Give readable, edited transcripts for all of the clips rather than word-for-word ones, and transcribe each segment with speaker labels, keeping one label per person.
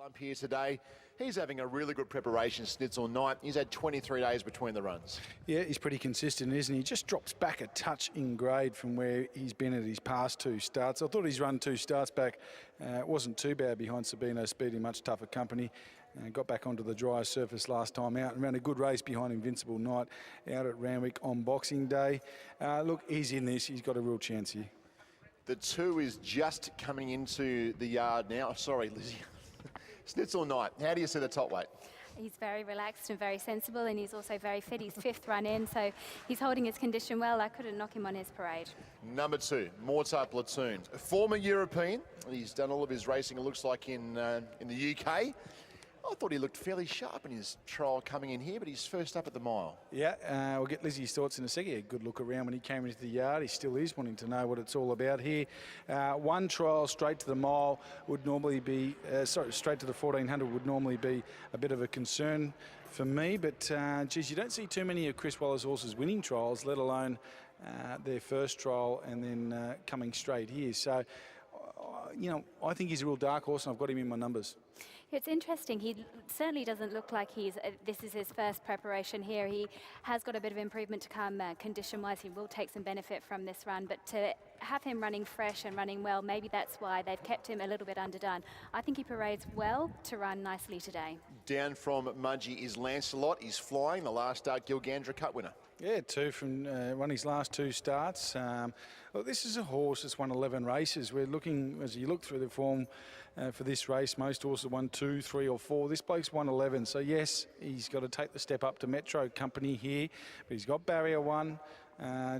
Speaker 1: Lump here today. He's having a really good preparation, Snitzel Knight. He's had 23 days between the runs.
Speaker 2: Yeah, he's pretty consistent, isn't he? He just drops back a touch in grade from where he's been at his past two starts. I thought his run two starts back wasn't too bad behind Sabino Speed in much tougher company. Got back onto the dry surface last time out and ran a good race behind Invincible Knight out at Warwick on Boxing Day. Look, he's in this. He's got a real chance here.
Speaker 1: The 2 is just coming into the yard now. Sorry, Lizzie. Snitzel Knight, how do you see the top weight?
Speaker 3: He's very relaxed and very sensible, and he's also very fit. He's 5th run in, so he's holding his condition well. I couldn't knock him on his parade.
Speaker 1: Number 2, Mortar Platoon. A former European. He's done all of his racing, it looks like, in the UK. I thought he looked fairly sharp in his trial coming in here, but he's first up at the mile.
Speaker 2: Yeah, we'll get Lizzie's thoughts in a second. He had a good look around when he came into the yard. He still is wanting to know what it's all about here. One trial straight to the mile would normally be, straight to the 1400 would normally be a bit of a concern for me, but geez, you don't see too many of Chris Waller's horses winning trials, let alone their first trial and then coming straight here. So, you know, I think he's a real dark horse, and I've got him in my numbers.
Speaker 3: It's interesting. He certainly doesn't look like this is his first preparation here. He has got a bit of improvement to come condition-wise. He will take some benefit from this run, but to have him running fresh and running well, maybe that's why they've kept him a little bit underdone. I think he parades well to run nicely today.
Speaker 1: Down from Mudgee is Lancelot. He's flying, the last start Gilgandra Cup winner.
Speaker 2: Yeah, 2 from won his last 2 starts. Look, this is a horse that's won 11 races. We're looking, as you look through the form for this race, most horses won 2, 3 or 4. This bloke's won 11. So yes, he's got to take the step up to Metro Company here, but he's got barrier 1.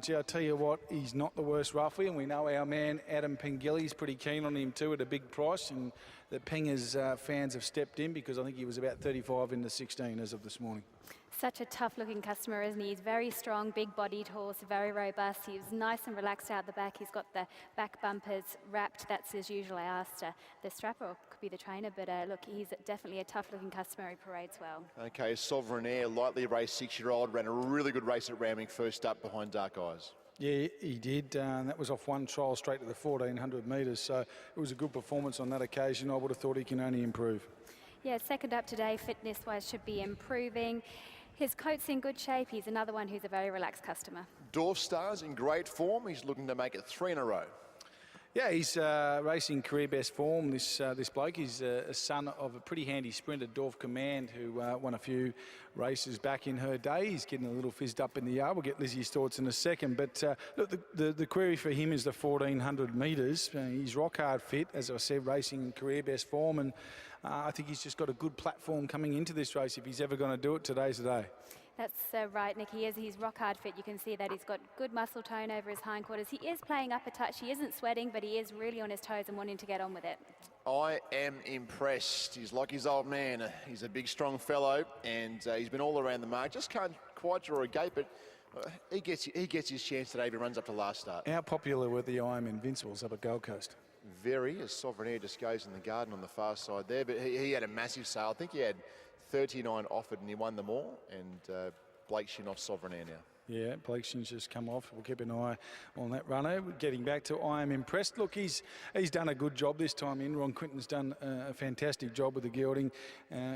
Speaker 2: Gee, I tell you what, he's not the worst roughly, and we know our man Adam Pengilly's pretty keen on him too at a big price, and the Pengers fans have stepped in because I think he was about 35 in the 16 as of this morning.
Speaker 3: Such a tough-looking customer, isn't he? He's very strong, big-bodied horse, very robust. He's nice and relaxed out the back. He's got the back bumpers wrapped. That's as usual. I asked the strapper, or could be the trainer, but look, he's definitely a tough-looking customer. He parades well.
Speaker 1: Okay, Sovereign Air, lightly raced 6-year-old, ran a really good race at Ramwick, first up behind Dark Eyes.
Speaker 2: Yeah, he did, and that was off one trial straight to the 1400 metres, so it was a good performance on that occasion. I would have thought he can only improve.
Speaker 3: Yeah, second up today, fitness-wise, should be improving. His coat's in good shape. He's another one who's a very relaxed customer.
Speaker 1: Dorf Stars in great form. He's looking to make it 3 in a row.
Speaker 2: Yeah, he's racing career best form. This bloke is a son of a pretty handy sprinter, Dorf Command, who won a few races back in her day. He's getting a little fizzed up in the yard. We'll get Lizzie's thoughts in a second. But look, the query for him is the 1400 metres. He's rock hard fit, as I said, racing in career best form. And I think he's just got a good platform coming into this race. If he's ever going to do it, today's the day.
Speaker 3: That's right, Nick. He's rock hard fit. You can see that he's got good muscle tone over his hindquarters. He is playing up a touch. He isn't sweating, but he is really on his toes and wanting to get on with it.
Speaker 1: I am impressed. He's like his old man. He's a big, strong fellow, and he's been all around the mark. Just can't quite draw a gate, but he gets his chance today if he runs up to last start.
Speaker 2: How popular were the I Am Invincibles up at Gold Coast?
Speaker 1: Very, as Sovereign Air just goes in the garden on the far side there, but he had a massive sale. I think he had 39 offered and he won them all, and Blake Shin off Sovereign Air now.
Speaker 2: Yeah, Blake Shin's just come off. We'll keep an eye on that runner. Getting back to I Am Impressed. Look, he's done a good job this time in. Ron Quinton's done a fantastic job with the gelding.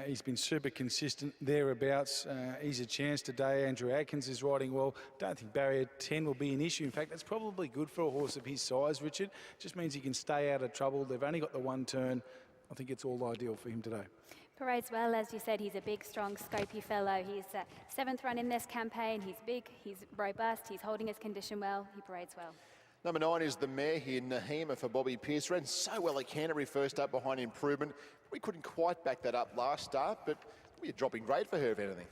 Speaker 2: He's been super consistent thereabouts. He's a chance today. Andrew Atkins is riding well. Don't think barrier 10 will be an issue. In fact, that's probably good for a horse of his size, Richard. Just means he can stay out of trouble. They've only got the one turn. I think it's all ideal for him today.
Speaker 3: Parades well, as you said. He's a big, strong, scopy fellow. He's 7th run in this campaign. He's big, he's robust, he's holding his condition well. He parades well.
Speaker 1: Number 9 is the mare here, Nahima for Bobby Pearce. Ran so well at Canterbury first up behind Improvement. We couldn't quite back that up last start, but we're dropping grade for her, if anything.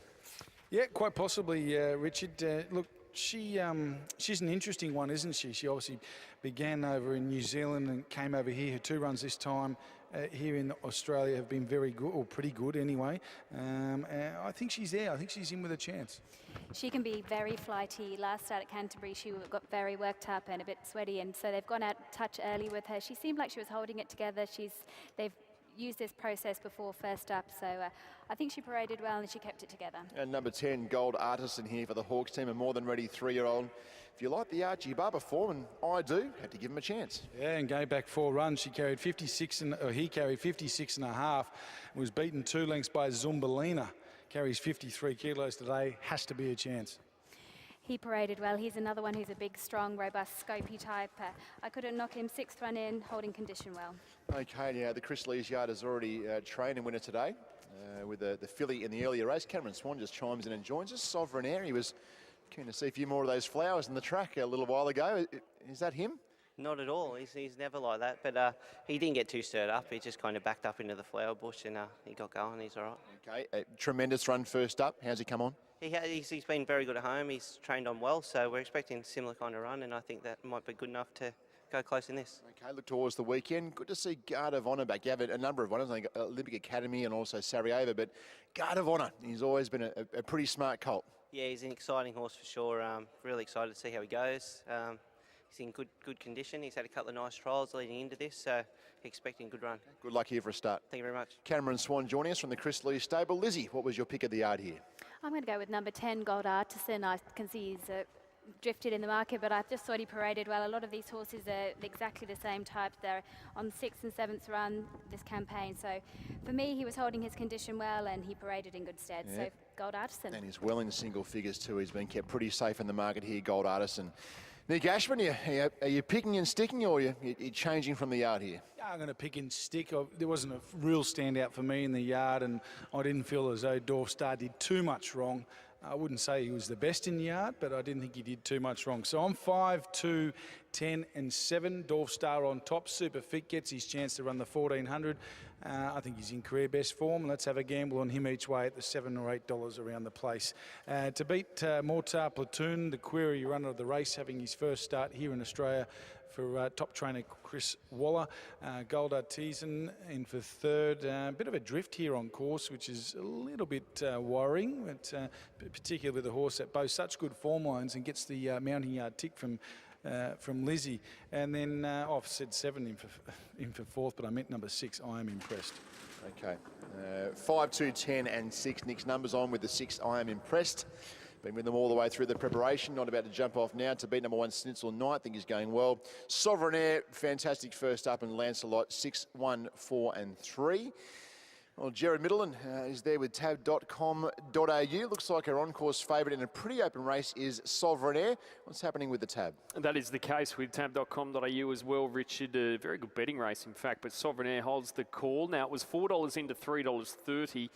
Speaker 2: Yeah, quite possibly, Richard. Look, she's an interesting one, isn't she? She obviously began over in New Zealand and came over here. Her 2 runs this time here in Australia have been very good, or pretty good anyway. I think she's there. I think she's in with a chance.
Speaker 3: She can be very flighty. Last start at Canterbury, she got very worked up and a bit sweaty, and so they've gone out touch early with her. She seemed like she was holding it together. They've used this process before first up. So I think she paraded well and she kept it together.
Speaker 1: And number 10, Gold Artisan here for the Hawks team, a more than ready 3-year-old. If you like the Archie Barber form, and I do, had to give him a chance.
Speaker 2: Yeah, and going back 4 runs, he carried 56 and a half. Was beaten 2 lengths by Zumbalina. Carries 53 kilos today. Has to be a chance.
Speaker 3: He paraded well. He's another one who's a big, strong, robust, scopy type. I couldn't knock him. 6th run in, holding condition well.
Speaker 1: Okay, now the Chris Lees yard has already trained and winner today with the filly in the earlier race. Cameron Swan just chimes in and joins us. Sovereign Air, he was keen to see a few more of those flowers in the track a little while ago. Is that him?
Speaker 4: Not at all. He's never like that. But he didn't get too stirred up. He just kind of backed up into the flower bush and he got going. He's all right.
Speaker 1: Okay, a tremendous run first up. How's he come on?
Speaker 4: He's been very good at home. He's trained on well, so we're expecting a similar kind of run, and I think that might be good enough to go close in this.
Speaker 1: Okay, look towards the weekend. Good to see Guard of Honour back. You have a number of honours, I think Olympic Academy and also Sarajevo, but Guard of Honour, he's always been a pretty smart colt.
Speaker 4: Yeah, he's an exciting horse for sure. Really excited to see how he goes. He's in good condition. He's had a couple of nice trials leading into this, so expecting a good run.
Speaker 1: Good luck here for a start.
Speaker 4: Thank you very much.
Speaker 1: Cameron Swan joining us from the Chris Lee stable. Lizzie, what was your pick of the yard here?
Speaker 3: I'm going to go with number 10, Gold Artisan. I can see he's drifted in the market, but I just thought he paraded well. A lot of these horses are exactly the same type. They're on 6th and 7th run this campaign. So for me, he was holding his condition well and he paraded in good stead.
Speaker 1: Yeah.
Speaker 3: So Gold Artisan.
Speaker 1: And he's well in single figures too. He's been kept pretty safe in the market here, Gold Artisan. Nick Ashman, are you picking and sticking, or are you changing from the yard here?
Speaker 2: Yeah, I'm going to pick and stick. There wasn't a real standout for me in the yard, and I didn't feel as though Dorf Star did too much wrong. I wouldn't say he was the best in the yard, but I didn't think he did too much wrong. So I'm 5, 2, 10 and 7. Dorf Star on top. Super fit, gets his chance to run the 1400. I think he's in career best form. Let's have a gamble on him each way at the $7 or $8 around the place. To beat Mortar Platoon, the query runner of the race, having his first start here in Australia for top trainer Chris Waller. Gold Artisan in for 3rd. A bit of a drift here on course, which is a little bit worrying, but particularly with a horse that boasts such good form lines and gets the mounting yard tick from Lizzie. And then I've said 7 in for 4th, but I meant number 6. I am impressed.
Speaker 1: Okay, 5, 2, 10 and 6. Nick's numbers on with the 6. I am impressed. Been with them all the way through the preparation. Not about to jump off now to beat number 1 Snitzel Knight. I think he's going well. Sovereign Air, fantastic first up, and Lancelot 6, 1, 4 and 3. Well, Jared Middleton is there with tab.com.au. Looks like our on-course favourite in a pretty open race is Sovereign Air. What's happening with the tab?
Speaker 5: That is the case with tab.com.au as well, Richard. A very good betting race, in fact, but Sovereign Air holds the call. Now, it was $4 into $3.30.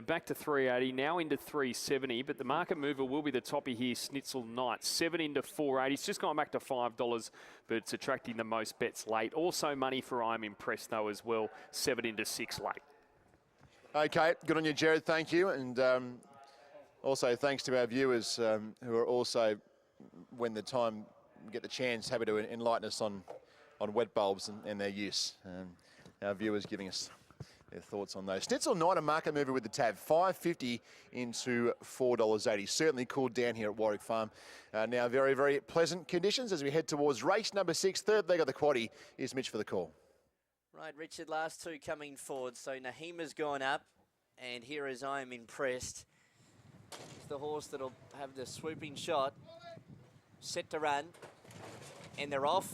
Speaker 5: Back to $3.80, now into $3.70, but the market mover will be the toppy here, Snitzel Knight. 7 into $4.80. It's just gone back to $5, but it's attracting the most bets late. Also money for I'm Impressed, though, as well. 7 into 6 late.
Speaker 1: Okay, good on you, Jared. Thank you. And also thanks to our viewers who are also, when the time get the chance, happy to enlighten us on wet bulbs and their use. Our viewers giving us their thoughts on those. Snitzel Knight, a market mover with the tab, $5.50 into $4.80. Certainly cooled down here at Warwick Farm. Now very, very pleasant conditions as we head towards race number 6. 3rd leg of the quaddie. Here's Mitch for the call.
Speaker 6: Right, Richard, last 2 coming forward. So Nahima's gone up, and here is I Am Impressed. It's the horse that'll have the swooping shot. Set to run, and they're off.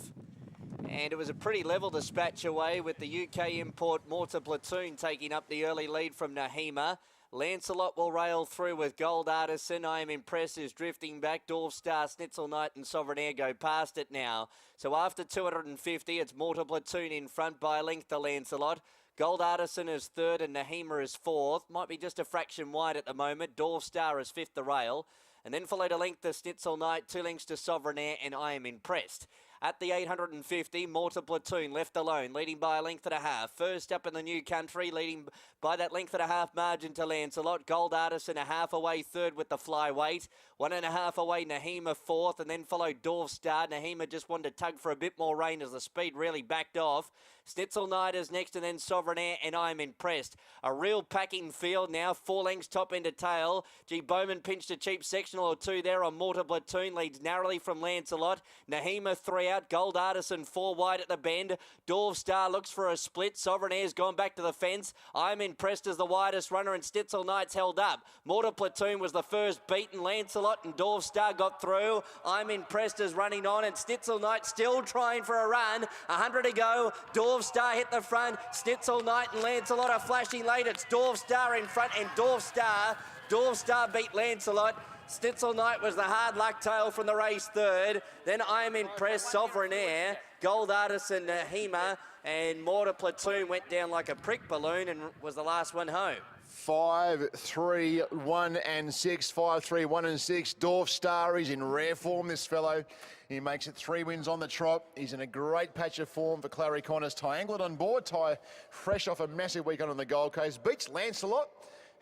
Speaker 6: And it was a pretty level dispatch away with the UK import Mortar Platoon taking up the early lead from Nahima. Lancelot will rail through with Gold Artisan. I Am Impressed is drifting back. Dorf Star, Snitzel Knight and Sovereign Air go past it now. So after 250, it's Mortar Platoon in front by a length to Lancelot. Gold Artisan is 3rd and Nahima is 4th. Might be just a fraction wide at the moment. Dorf Star is 5th to rail. And then followed a length to Snitzel Knight, 2 lengths to Sovereign Air and I Am Impressed. At the 850, Mortar Platoon left alone, leading by a length and a half. First up in the new country, leading by that length and a half margin to Lancelot. Gold Artisan a half away 3rd with the flyweight. 1.5 away, Nahima 4th, and then followed Dorf Star. Nahima just wanted to tug for a bit more rein as the speed really backed off. Snitzel Knight is next, and then Sovereign Air, and I'm Impressed. A real packing field now, 4 lengths top end to tail. G. Bowman pinched a cheap sectional or 2 there on Mortar Platoon, leads narrowly from Lancelot. Nahima 3 out. Gold Artisan 4 wide at the bend. Dorf Star looks for a split. Sovereign Air's gone back to the fence. I'm Impressed as the widest runner, and Stitzel Knight's held up. Mortar Platoon was the first beaten. Lancelot and Dorf Star got through. I'm Impressed as running on, and Stitzel Knight still trying for a run. 100 to go. Dorf Star hit the front. Stitzel Knight and Lancelot are flashing late. It's Dorf Star in front, and Dorf Star beat Lancelot. Stitzel Knight was the hard luck tail from the race third. Then I'm Impressed, Sovereign Air, Gold Artisan, Hema, and Mortar Platoon went down like a prick balloon and was the last one home.
Speaker 1: 5, 3, 1 and 6. 5, 3, 1 and 6. Dorf Star is in rare form, this fellow. He makes it 3 wins on the trot. He's in a great patch of form for Clary Connors. Ty Anglet on board. Ty fresh off a massive weekend on the Gold Coast. Beats Lancelot.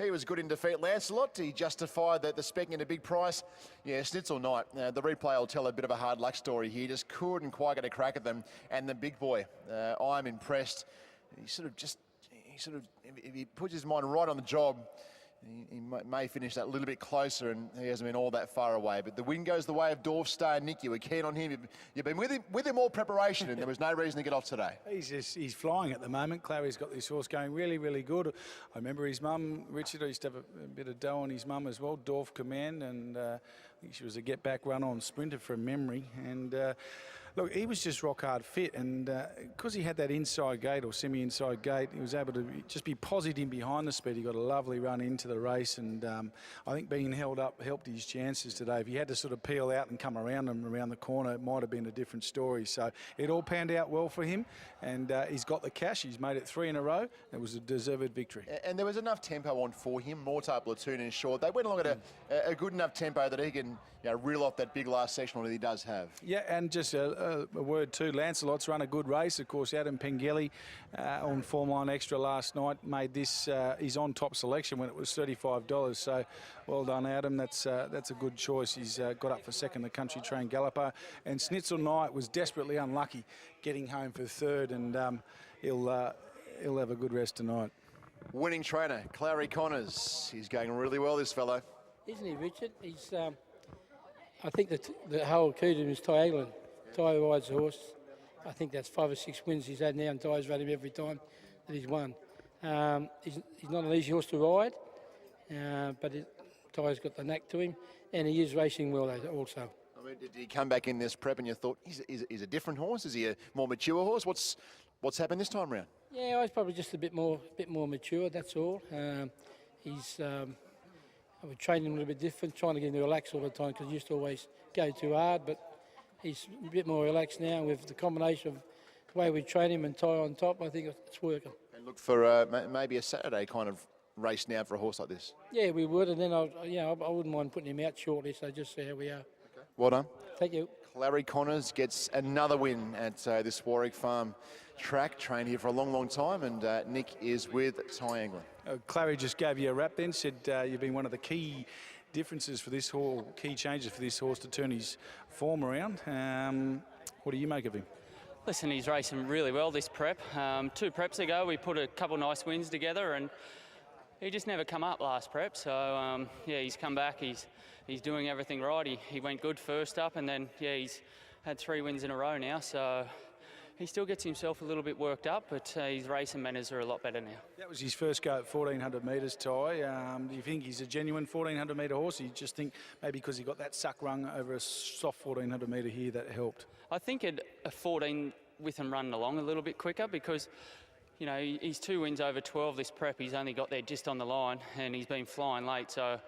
Speaker 1: He was good in defeat. Lancelot, he justified the spec in a big price. Yeah, Stitzel Knight. The replay will tell a bit of a hard luck story here. Just couldn't quite get a crack at them. And the big boy, I'm Impressed. If he puts his mind right on the job, he may finish that little bit closer, and he hasn't been all that far away. But the win goes the way of Dorf Star. Nick, you were keen on him. You've been with him all preparation, and there was no reason to get off today.
Speaker 2: He's flying at the moment. Clary's got this horse going really, really good. I remember his mum, Richard, used to have a bit of dough on his mum as well, Dorf Command, and I think she was a get-back run-on sprinter from memory. And look, he was just rock hard fit, and because he had that inside gate or semi-inside gate, he was able to just be positive behind the speed. He got a lovely run into the race, and I think being held up helped his chances today. If he had to sort of peel out and come around him around the corner, it might have been a different story. So it all panned out well for him, and he's got the cash. He's made it 3 in a row. It was a deserved victory.
Speaker 1: And there was enough tempo on for him. Mortar Platoon and Short. They went along at a good enough tempo that he can reel off that big last sectional that he does have.
Speaker 2: Yeah, and just a word too, Lancelot's run a good race. Of course, Adam Pengelly on Form Line Extra last night made this his on-top selection when it was $35. So well done, Adam. That's a good choice. He's got up for second, the Country Train Galloper. And Stitzel Knight was desperately unlucky getting home for third, and he'll have a good rest tonight.
Speaker 1: Winning trainer, Clary Connors. He's going really well, this fellow.
Speaker 7: Isn't he, Richard? He's, I think the whole key to him is Ty Anglet. Ty rides the horse. I think that's 5 or 6 wins he's had now, and Ty's run him every time that he's won. He's not an easy horse to ride, but Ty's got the knack to him, and he is racing well also.
Speaker 1: I mean, did he come back in this prep and you thought he's a different horse? Is he a more mature horse? What's happened this time round?
Speaker 7: Yeah, he's probably just a bit more mature. That's all. I would train him a little bit different, trying to get him to relax all the time because he used to always go too hard. But he's a bit more relaxed now with the combination of the way we train him and Ty on top. I think it's working.
Speaker 1: And look for maybe a Saturday kind of race now for a horse like this.
Speaker 7: Yeah, we would, and then I wouldn't mind putting him out shortly. So just see how we are.
Speaker 1: Okay. Well done.
Speaker 7: Thank you.
Speaker 1: Clary Connors gets another win at this Warwick Farm track. Trained here for a long, long time, and Nick is with Ty Angler.
Speaker 2: Clary just gave you a rap then, said you've been one of the key differences for this horse, key changes for this horse to turn his form around. What do you make of him?
Speaker 8: Listen, he's racing really well this prep. 2 preps ago, we put a couple nice wins together, and he just never come up last prep. So yeah, he's come back. He's doing everything right. He went good first up, and then yeah, he's had 3 wins in a row now. So he still gets himself a little bit worked up, but his racing manners are a lot better now. That
Speaker 2: was his first go at 1,400 metres, Ty. Do you think he's a genuine 1,400 metre horse? Or you just think maybe because he got that suck rung over a soft 1,400 metre here that helped?
Speaker 8: I think at a 14 with him running along a little bit quicker because, you know, he's 2 wins over 12 this prep. He's only got there just on the line and he's been flying late. So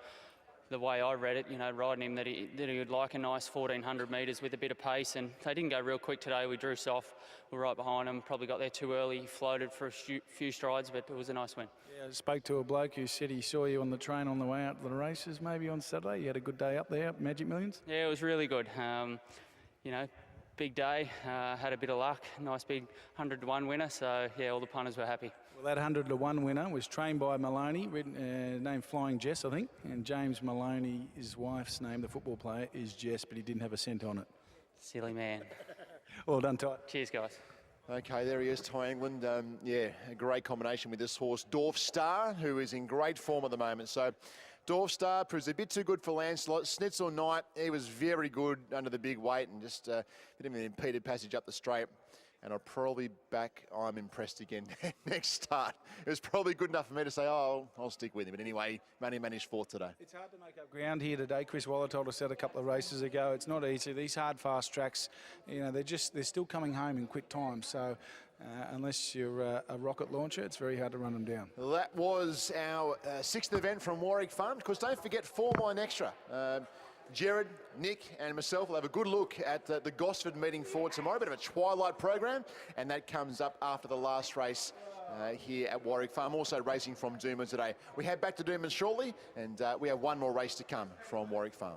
Speaker 8: the way I read it, you know, riding him that he would like a nice 1,400 metres with a bit of pace, and they didn't go real quick today. We drew soft, we're right behind him, probably got there too early, he floated for a few strides, but it was a nice win.
Speaker 2: Yeah, I spoke to a bloke who said he saw you on the train on the way out to the races maybe on Saturday. You had a good day up there at Magic Millions?
Speaker 8: Yeah, it was really good. You know, big day, had a bit of luck, nice big 100-to-1 winner, so yeah, all the punters were happy.
Speaker 2: Well, that 100-to-1 winner was trained by Maloney, named Flying Jess, I think, and James Maloney, his wife's name, the football player, is Jess, but he didn't have a cent on it.
Speaker 8: Silly man.
Speaker 2: Well done, Ty.
Speaker 8: Cheers, guys.
Speaker 1: Okay, there he is, Ty England. Yeah, a great combination with this horse, Dorf Star, who is in great form at the moment. So Dorf Star proves a bit too good for Lancelot. Schnitzel Knight, he was very good under the big weight and just did him an impeded passage up the straight. And I'll probably back I'm impressed again next start. It was probably good enough for me to say, oh, I'll stick with him. But anyway, Manny managed fourth today.
Speaker 2: It's hard to make up ground here today. Chris Waller told us that a couple of races ago. It's not easy. These hard, fast tracks, you know, they're still coming home in quick time. So unless you're a rocket launcher, it's very hard to run them down.
Speaker 1: That was our sixth event from Warwick Farm. Of course, don't forget 4 Mile Extra. Jared, Nick and myself will have a good look at the Gosford meeting forward tomorrow. A bit of a twilight program, and that comes up after the last race here at Warwick Farm. Also racing from Doomben today. We head back to Doomben shortly, and we have one more race to come from Warwick Farm.